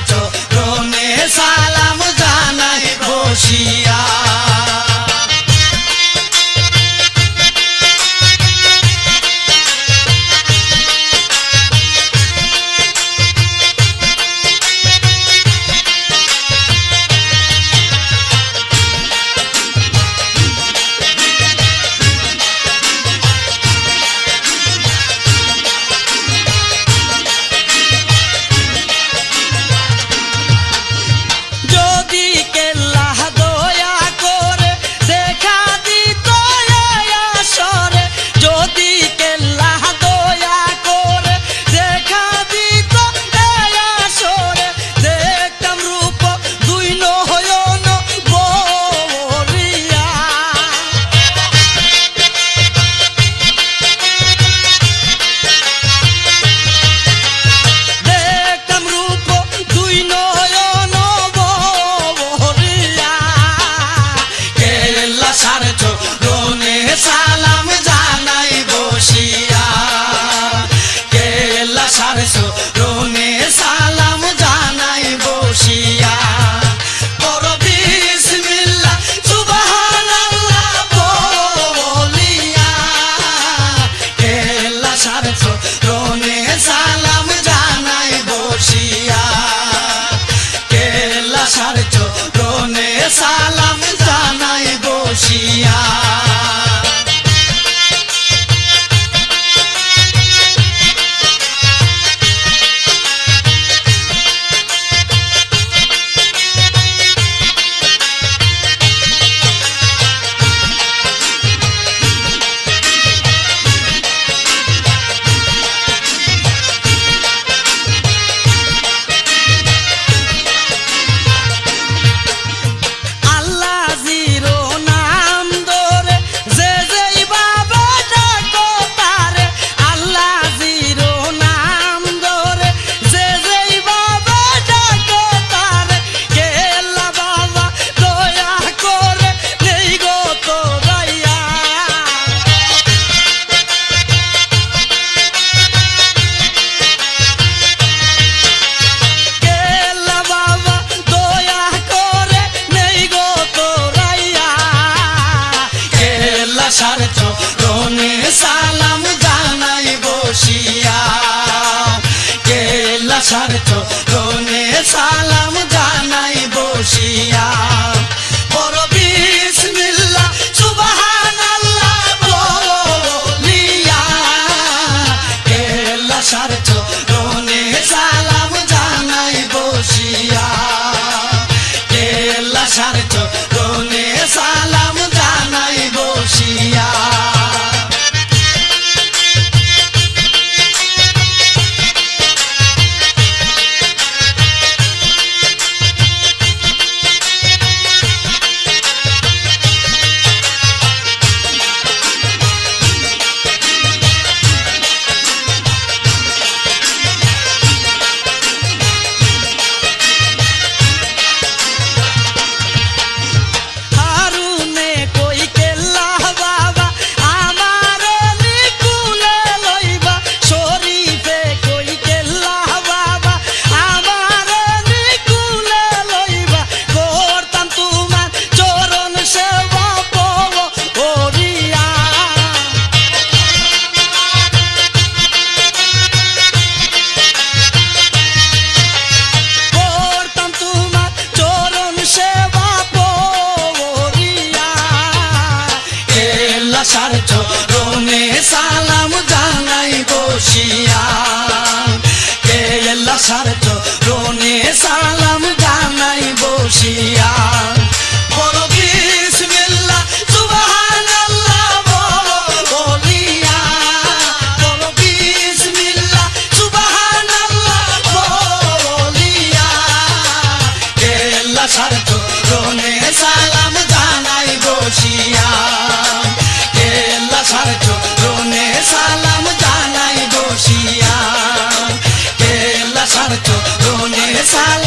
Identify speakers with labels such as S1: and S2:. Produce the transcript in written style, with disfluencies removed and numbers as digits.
S1: চরণে সালাম জানাই বসিয়া। সালাম জানাই বসিয়া কেল্লা সারছো রোনে সালাম জানাই বসিয়া বড় বিসমিল্লাহ সুবহানাল্লাহ বলিয়া কেল্লা সারছো রোনে সালাম জানাই বসিয়া কেল্লা সারছো রোনে সালাম জানাই বসিয়া। সারছো রোনে সালাম জানাই বসিয়া কেল্লা সারছো রোনে সালাম জানাই বসিয়া বড় বিসমিল্লাহ সুবহানাল্লাহ বলিয়া কেল্লা সারছো রোনে সালাম জানাই বসিয়া কেল্লা সারছো রোনে সালাম জানাই বসিয়া। সারছো রোনে সালাম জানাই বসিয়া কেল্লা সারছো রোনে সালাম জানাই বসিয়া বড় বিসমিল্লাহ সুবহানাল্লাহ বলিয়া বড় বিসমিল্লাহ সুবহানাল্লাহ বলিয়া কেল্লা সারছো রোনে সালাম জানাই বসিয়া সারছো রোনে সালাম জানাই বসিয়া কেল্লা সারছো রোনে সালাম